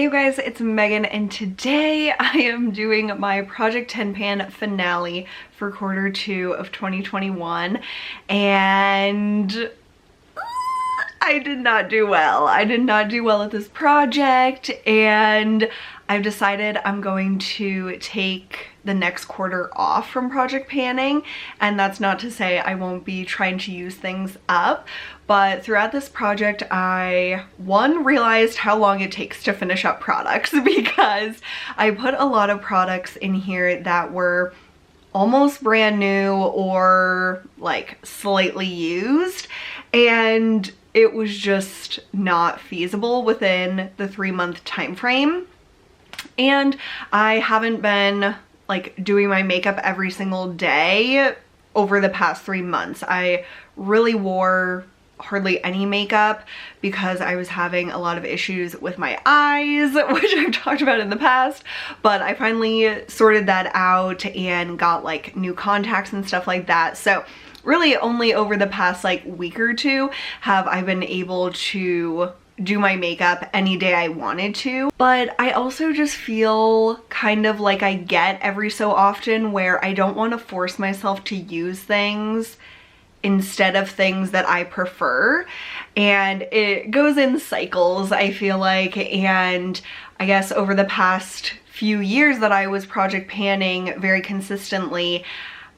you guys, it's Megan, and today I am doing my Project 10 Pan finale for Q2 of 2021, and I did not do well. I did not do well at this project, and I've decided I'm going to take the next quarter off from project panning, and that's not to say I won't be trying to use things up, but throughout this project I, one, realized how long it takes to finish up products because I put a lot of products in here that were almost brand new or like slightly used, and it was just not feasible within the 3-month time frame. And I haven't been like doing my makeup every single day over the past 3 months. I really wore hardly any makeup because I was having a lot of issues with my eyes, which I've talked about in the past, but I finally sorted that out and got like new contacts and stuff like that. So really only over the past like week or two have I been able to do my makeup any day I wanted to. But I also just feel kind of like I get every so often where I don't want to force myself to use things instead of things that I prefer, and it goes in cycles, I feel like. And I guess over the past few years that I was project panning very consistently,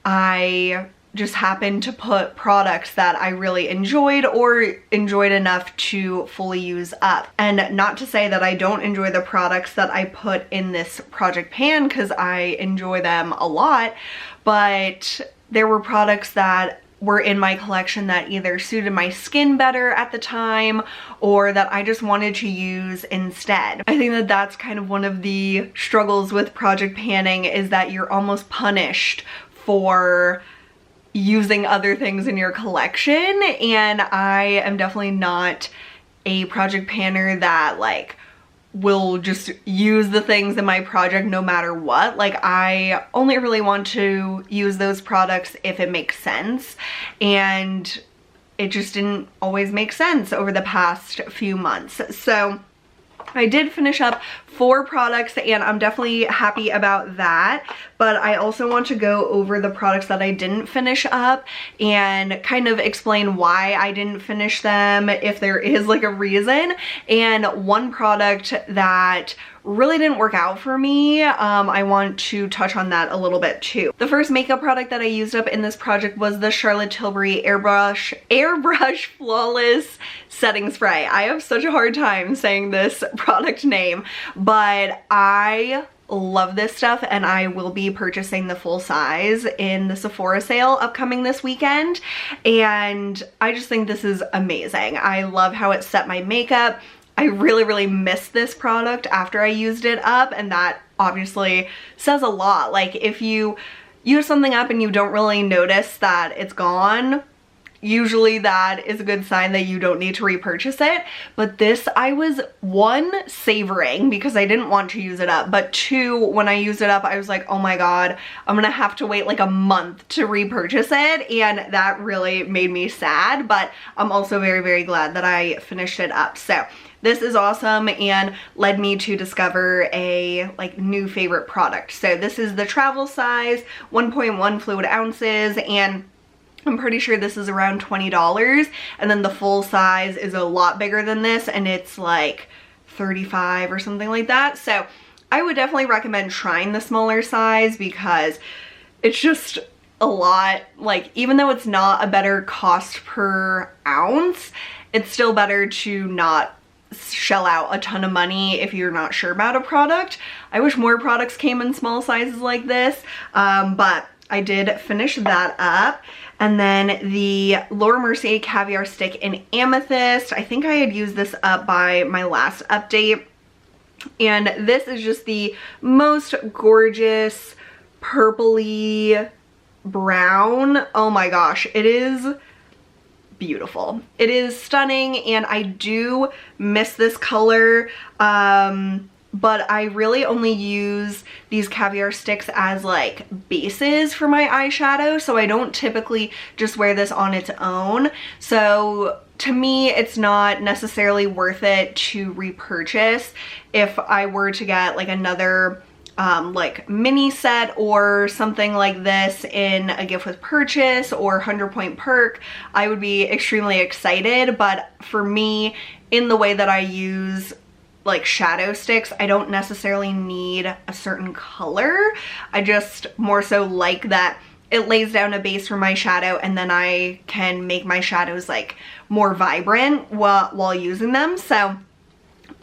I just happened to put products that I really enjoyed or enjoyed enough to fully use up. And not to say that I don't enjoy the products that I put in this project pan, because I enjoy them a lot, but there were products that were in my collection that either suited my skin better at the time or that I just wanted to use instead. I think that that's kind of one of the struggles with project panning, is that you're almost punished for using other things in your collection, and I am definitely not a project panner that like will just use the things in my project no matter what. Like, I only really want to use those products if it makes sense, and it just didn't always make sense over the past few months. So I did finish up 4 products, and I'm definitely happy about that. But I also want to go over the products that I didn't finish up and kind of explain why I didn't finish them, if there is like a reason. And one product that really didn't work out for me, I want to touch on that a little bit too. The first makeup product that I used up in this project was the Charlotte Tilbury Airbrush Flawless Setting Spray. I have such a hard time saying this product name, but I love this stuff, and I will be purchasing the full size in the Sephora sale upcoming this weekend, and I just think this is amazing. I love how it set my makeup. I really missed this product after I used it up, and that obviously says a lot. Like, if you use something up and you don't really notice that it's gone, usually that is a good sign that you don't need to repurchase it. But this, I was, one, savoring because I didn't want to use it up, but 2, when I used it up, I was like, oh my god, I'm gonna have to wait like a month to repurchase it, and that really made me sad. But I'm also very glad that I finished it up. So this is awesome and led me to discover a like new favorite product. So this is the travel size, 1.1 fluid ounces, and I'm pretty sure this is around $20, and then the full size is a lot bigger than this, and it's like $35 or something like that. So I would definitely recommend trying the smaller size because it's just a lot. Like, even though it's not a better cost per ounce, it's still better to not shell out a ton of money if you're not sure about a product. I wish more products came in small sizes like this, but I did finish that up. And then the Laura Mercier Caviar Stick in Amethyst. I think I had used this up by my last update. And this is just the most gorgeous purpley brown. Oh my gosh, it is beautiful. It is stunning, and I do miss this color. but I really only use these caviar sticks as like bases for my eyeshadow, so I don't typically just wear this on its own. So to me, it's not necessarily worth it to repurchase if I were to get like another like mini set or something like this in a gift with purchase or 100-point perk. I would be extremely excited, but for me, in the way that I use like shadow sticks, I don't necessarily need a certain color. I just more so like that it lays down a base for my shadow, and then I can make my shadows like more vibrant while using them. So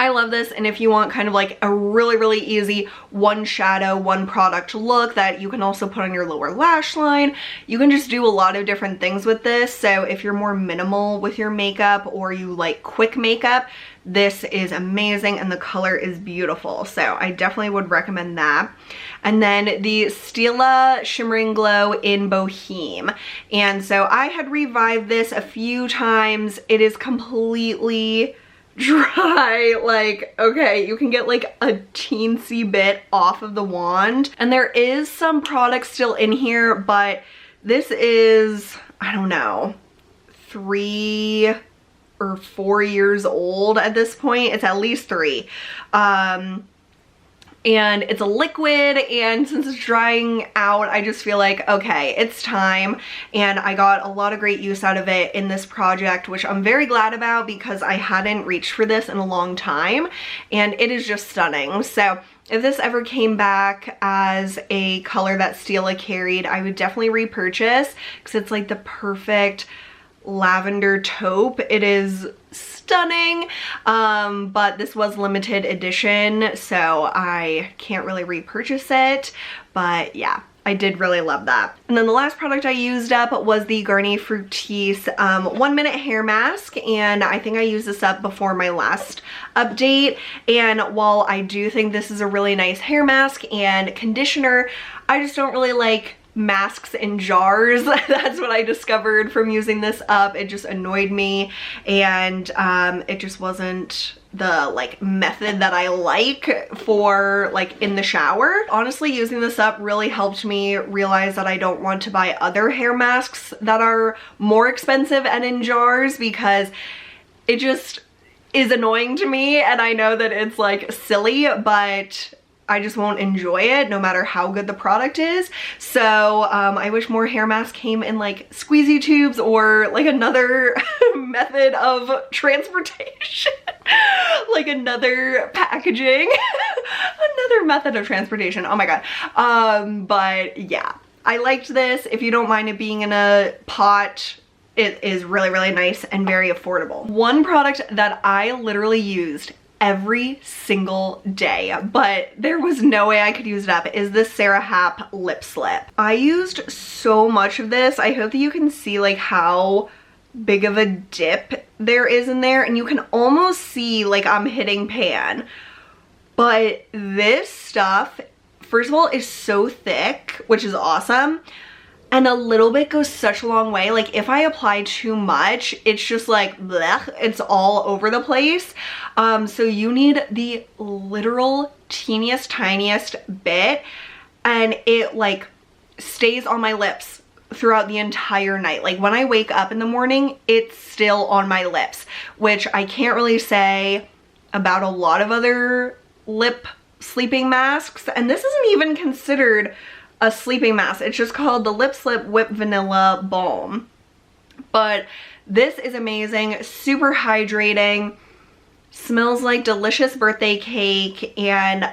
I love this, and if you want kind of like a really easy one shadow, one product look that you can also put on your lower lash line, you can just do a lot of different things with this. So if you're more minimal with your makeup or you like quick makeup, this is amazing and the color is beautiful. So I definitely would recommend that. And then the Stila Shimmering Glow in Boheme. And so I had revived this a few times. It is completely dry. Like, okay, you can get like a teensy bit off of the wand, and there is some product still in here, but this is, I don't know, 3 or 4 years old at this point. It's at least 3. And it's a liquid, and since it's drying out, I just feel like, okay, it's time. And I got a lot of great use out of it in this project, which I'm very glad about because I hadn't reached for this in a long time, and it is just stunning. So if this ever came back as a color that Stila carried, I would definitely repurchase because it's like the perfect lavender taupe. It is stunning, but this was limited edition, so I can't really repurchase it, but yeah, I did really love that. And then the last product I used up was the Garnier Fructis 1 minute hair mask, and I think I used this up before my last update. And while I do think this is a really nice hair mask and conditioner, I just don't really like masks in jars. That's what I discovered from using this up. It just annoyed me, and it just wasn't the like method that I like for like in the shower. Honestly, using this up really helped me realize that I don't want to buy other hair masks that are more expensive and in jars, because it just is annoying to me, and I know that it's like silly, but I just won't enjoy it no matter how good the product is. So I wish more hair masks came in like squeezy tubes or like another method of transportation. Like another packaging. Another method of transportation. Oh my god. But yeah, I liked this. If you don't mind it being in a pot, it is really nice and very affordable. One product that I literally used every single day, but there was no way I could use it up, is this Sarah Happ lip slip. I used so much of this. I hope that you can see like how big of a dip there is in there, and you can almost see like I'm hitting pan. But this stuff, first of all, is so thick, which is awesome. And a little bit goes such a long way. Like if I apply too much, it's just like blech, it's all over the place. So you need the literal teeniest, tiniest bit, and it like stays on my lips throughout the entire night. Like when I wake up in the morning, it's still on my lips, which I can't really say about a lot of other lip sleeping masks. And this isn't even considered a sleeping mask. It's just called the Lip Slip Whipped Vanilla Balm. But this is amazing, super hydrating, smells like delicious birthday cake, and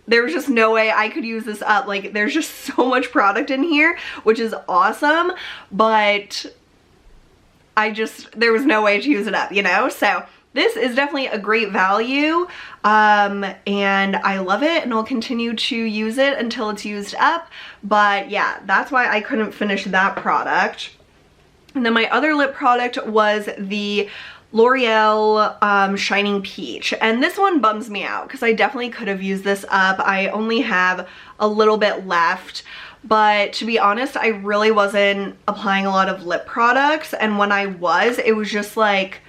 there was just no way I could use this up. Like there's just so much product in here, which is awesome, but there was no way to use it up, you know? So this is definitely a great value, and I love it, and I'll continue to use it until it's used up. But yeah, that's why I couldn't finish that product. And then my other lip product was the L'Oreal Shining Peach, and this one bums me out because I definitely could have used this up. I only have a little bit left, but to be honest, I really wasn't applying a lot of lip products, and when I was, it was just like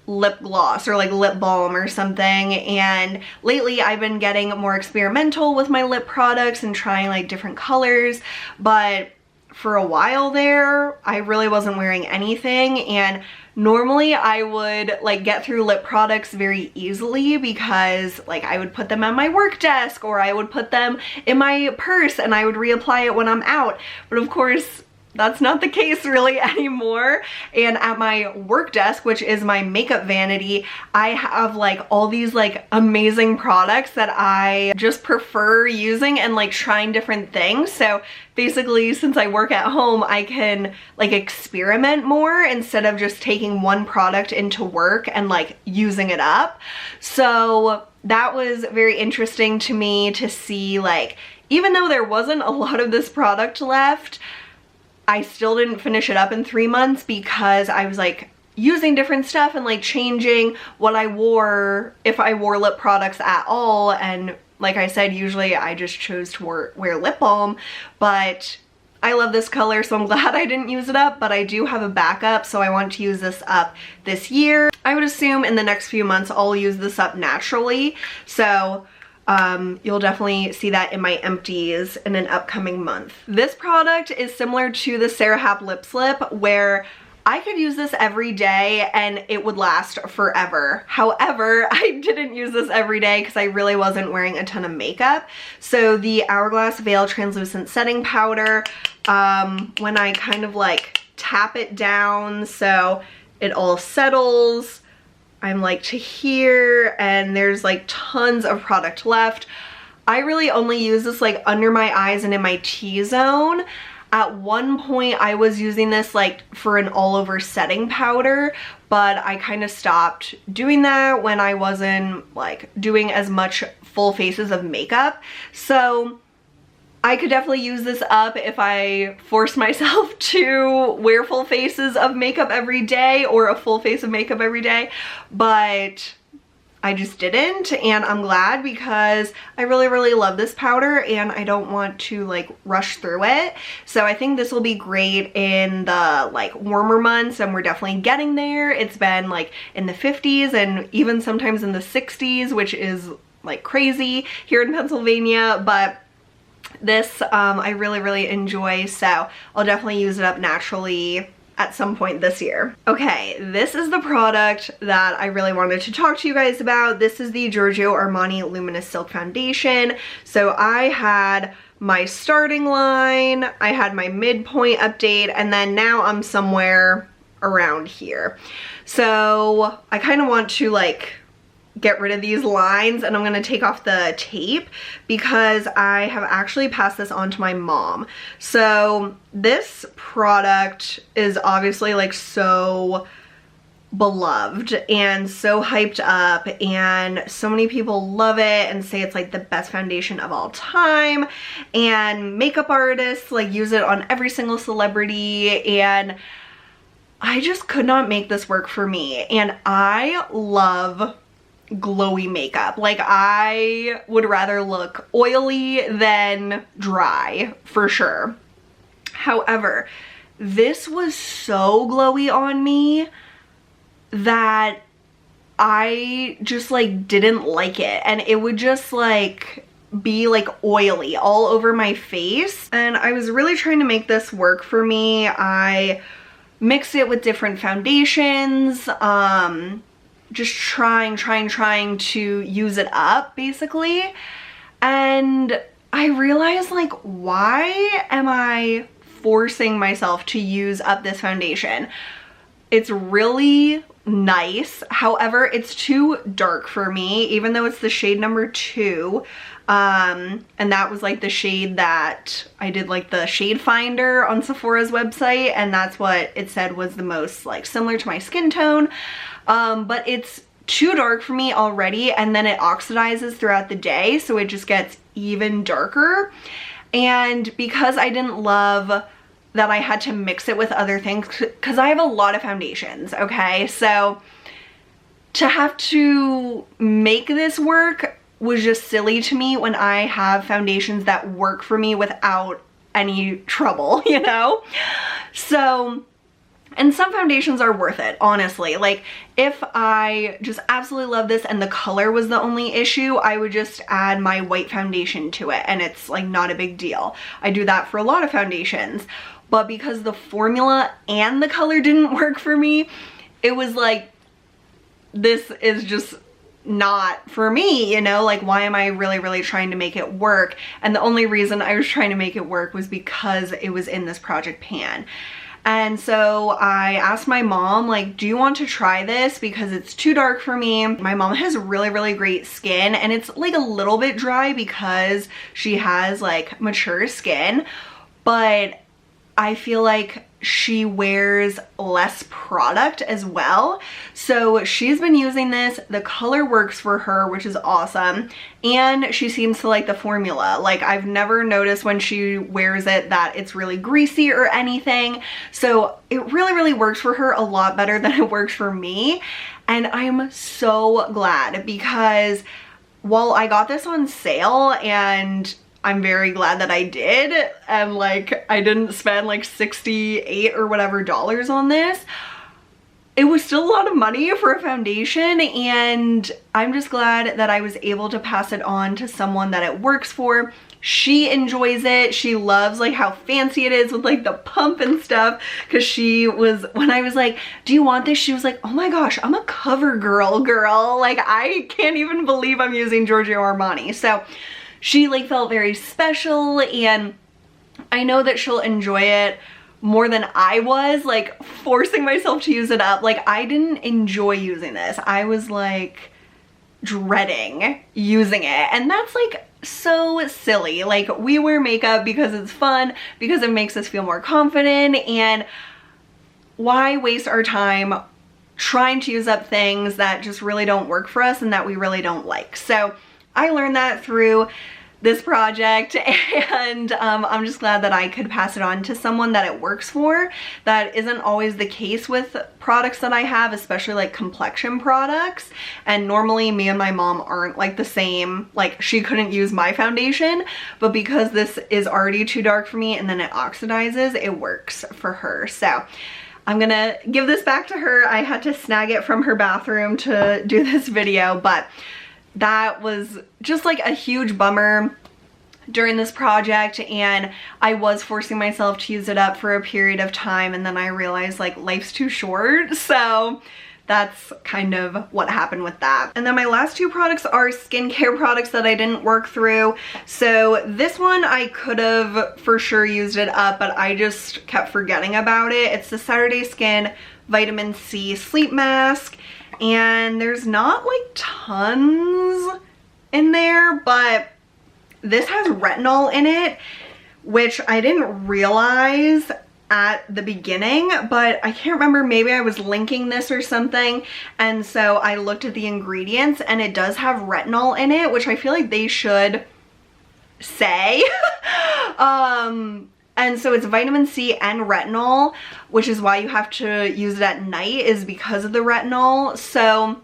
lip gloss or like lip balm or something, and lately I've been getting more experimental with my lip products and trying like different colors, but for a while there I really wasn't wearing anything, and normally I would like get through lip products very easily because like I would put them on my work desk or I would put them in my purse and I would reapply it when I'm out, but of course that's not the case really anymore. And at my work desk, which is my makeup vanity, I have like all these like amazing products that I just prefer using and like trying different things. So basically, since I work at home, I can like experiment more instead of just taking one product into work and like using it up. So that was very interesting to me to see, like, even though there wasn't a lot of this product left, I still didn't finish it up in 3 months because I was like using different stuff and like changing what I wore, if I wore lip products at all. And like I said, usually I just chose to wear lip balm, but I love this color, so I'm glad I didn't use it up, but I do have a backup, so I want to use this up this year. I would assume in the next few months I'll use this up naturally, so you'll definitely see that in my empties in an upcoming month. This product is similar to the Sarah Hap Lip Slip, where I could use this every day and it would last forever. However, I didn't use this every day because I really wasn't wearing a ton of makeup. So the Hourglass Veil Translucent Setting Powder, when I kind of like tap it down so it all settles, I'm like to here, and there's like tons of product left. I really only use this like under my eyes and in my T-zone. At one point I was using this like for an all over setting powder, but I kind of stopped doing that when I wasn't like doing as much full faces of makeup. So I could definitely use this up if I forced myself to wear full faces of makeup every day or a full face of makeup every day, but I just didn't, and I'm glad because I really love this powder and I don't want to like rush through it. So I think this will be great in the like warmer months, and we're definitely getting there. It's been like in the 50s and even sometimes in the 60s, which is like crazy here in Pennsylvania, but this I really enjoy, so I'll definitely use it up naturally at some point this year. Okay, this is the product that I really wanted to talk to you guys about. This is the Giorgio Armani Luminous Silk Foundation. So I had my starting line, I had my midpoint update, and then now I'm somewhere around here. So I kind of want to like get rid of these lines, and I'm gonna take off the tape because I have actually passed this on to my mom. So this product is obviously like so beloved and so hyped up, and so many people love it and say it's like the best foundation of all time, and makeup artists like use it on every single celebrity, and I just could not make this work for me. And I love glowy makeup. Like, I would rather look oily than dry for sure. However, this was so glowy on me that I just like didn't like it, and it would just like be like oily all over my face, and I was really trying to make this work for me. I mixed it with different foundations, just trying to use it up basically, and I realized like, why am I forcing myself to use up this foundation? It's really nice, however it's too dark for me, even though it's the shade number 2, and that was like the shade that I did like the shade finder on Sephora's website, and that's what it said was the most like similar to my skin tone. But it's too dark for me already, and then it oxidizes throughout the day, so it just gets even darker. And because I didn't love that I had to mix it with other things, because I have a lot of foundations, okay? So to have to make this work was just silly to me when I have foundations that work for me without any trouble, you know? So And some foundations are worth it, honestly. Like, if I just absolutely love this and the color was the only issue, I would just add my white foundation to it, and it's like not a big deal. I do that for a lot of foundations. But because the formula and the color didn't work for me, it was like, this is just not for me, you know? Like, why am I really trying to make it work? And the only reason I was trying to make it work was because it was in this project pan. And so I asked my mom, like, do you want to try this? Because it's too dark for me. My mom has really great skin, and it's like a little bit dry because she has like mature skin, but I feel like she wears less product as well. So she's been using this. The color works for her, which is awesome. And she seems to like the formula. Like, I've never noticed when she wears it that it's really greasy or anything. So it really works for her a lot better than it works for me. And I'm so glad, because while I got this on sale, and I'm very glad that I did, and like I didn't spend like 68 or whatever dollars on this, it was still a lot of money for a foundation, and I'm just glad that I was able to pass it on to someone that it works for. She enjoys it. She loves like how fancy it is with like the pump and stuff, because she was, when I was like, do you want this? She was like, oh my gosh, I'm a cover girl. Like, I can't even believe I'm using Giorgio Armani. So she like felt very special, and I know that she'll enjoy it more than I was, like, forcing myself to use it up. Like, I didn't enjoy using this. I was like dreading using it, and that's like so silly. Like, we wear makeup because it's fun, because it makes us feel more confident, and why waste our time trying to use up things that just really don't work for us and that we really don't like? So I learned that through this project, and I'm just glad that I could pass it on to someone that it works for. That isn't always the case with products that I have, especially like complexion products. And normally me and my mom aren't like the same. Like, she couldn't use my foundation, but because this is already too dark for me and then it oxidizes, it works for her. So I'm gonna give this back to her. I had to snag it from her bathroom to do this video, but that was just like a huge bummer during this project, and I was forcing myself to use it up for a period of time, and then I realized like life's too short, so that's kind of what happened with that. And then my last two products are skincare products that I didn't work through. So this one I could have for sure used it up, but I just kept forgetting about it. It's the Saturday Skin Vitamin C Sleep Mask, and there's not like tons in there, but this has retinol in it, which I didn't realize at the beginning, but I can't remember, maybe I was linking this or something, and so I looked at the ingredients, and it does have retinol in it, which I feel like they should say. And so it's vitamin C and retinol, which is why you have to use it at night, is because of the retinol. So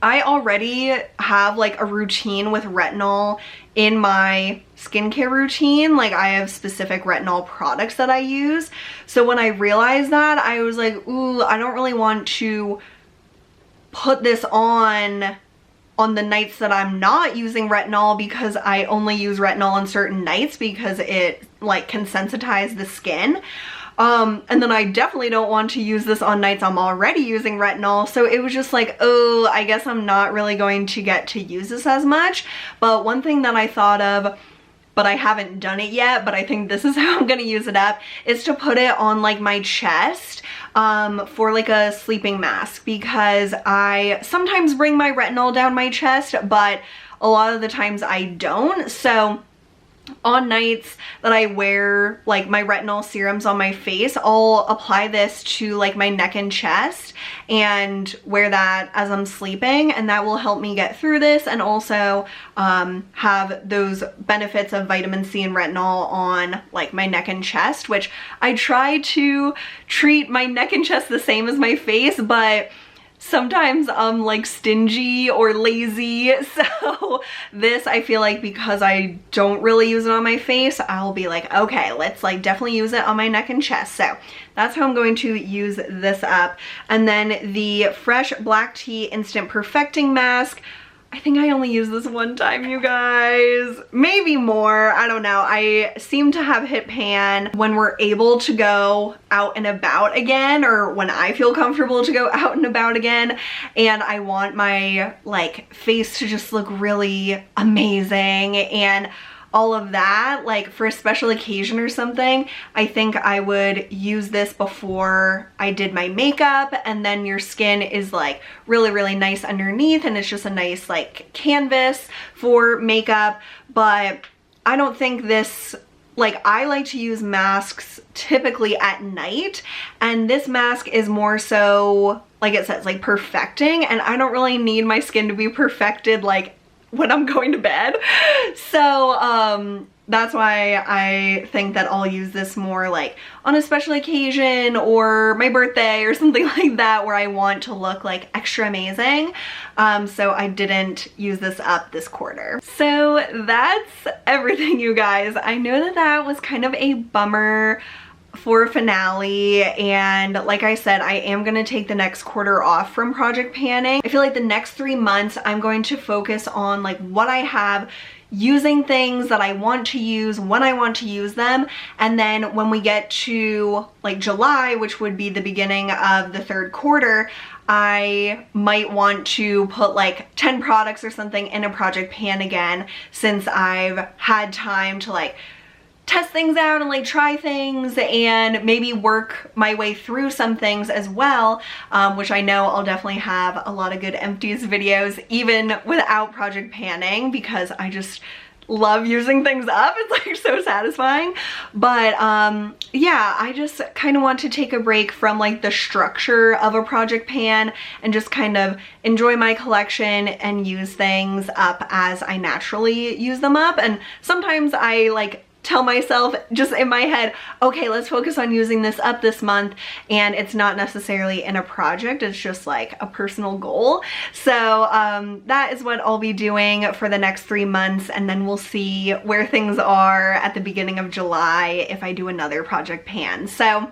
I already have like a routine with retinol in my skincare routine. Like, I have specific retinol products that I use. So when I realized that, I was like, ooh, I don't really want to put this on the nights that I'm not using retinol, because I only use retinol on certain nights because it like can sensitize the skin. And then I definitely don't want to use this on nights I'm already using retinol. So it was just like, oh, I guess I'm not really going to get to use this as much. But one thing that I thought of, but I haven't done it yet, but I think this is how I'm gonna use it up, is to put it on like my chest for like a sleeping mask, because I sometimes bring my retinol down my chest, but a lot of the times I don't. So on nights that I wear like my retinol serums on my face, I'll apply this to like my neck and chest and wear that as I'm sleeping, and that will help me get through this, and also have those benefits of vitamin C and retinol on like my neck and chest, which I try to treat my neck and chest the same as my face, but sometimes I'm like stingy or lazy, so this, I feel like because I don't really use it on my face, I'll be like, okay, let's like definitely use it on my neck and chest. So that's how I'm going to use this up. And then the Fresh Black Tea Instant Perfecting Mask. I think I only used this one time, you guys. Maybe more, I don't know. I seem to have hit pan when we're able to go out and about again, or when I feel comfortable to go out and about again, and I want my like face to just look really amazing and all of that, like for a special occasion or something. I think I would use this before I did my makeup, and then your skin is like really, really nice underneath, and it's just a nice like canvas for makeup. But I don't think this, like, I like to use masks typically at night, and this mask is more so, like it says, like perfecting, and I don't really need my skin to be perfected like when I'm going to bed. So that's why I think that I'll use this more like on a special occasion or my birthday or something like that, where I want to look like extra amazing. So I didn't use this up this quarter. So that's everything, you guys. I know that that was kind of a bummer for a finale, and like I said, I am gonna take the next quarter off from project panning. I feel like the next 3 months I'm going to focus on like what I have, using things that I want to use when I want to use them, and then when we get to like July, which would be the beginning of the 3rd quarter, I might want to put like 10 products or something in a project pan again, since I've had time to like test things out and like try things and maybe work my way through some things as well, which I know I'll definitely have a lot of good empties videos even without project panning, because I just love using things up. It's like so satisfying. But yeah, I just kind of want to take a break from like the structure of a project pan and just kind of enjoy my collection and use things up as I naturally use them up. And sometimes I like tell myself just in my head, okay, let's focus on using this up this month, and it's not necessarily in a project, it's just like a personal goal. So that is what I'll be doing for the next 3 months, and then we'll see where things are at the beginning of July if I do another project pan. So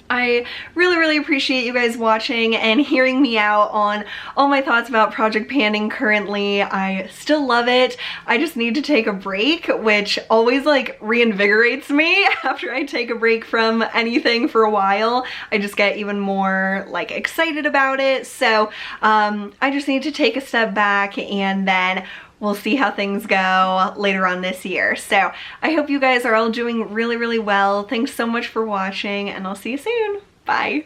I really, really appreciate you guys watching and hearing me out on all my thoughts about project panning currently. I still love it. I just need to take a break, which always like reinvigorates me after I take a break from anything for a while. I just get even more like excited about it. So I just need to take a step back, and then we'll see how things go later on this year. So I hope you guys are all doing really, really well. Thanks so much for watching, and I'll see you soon. Bye.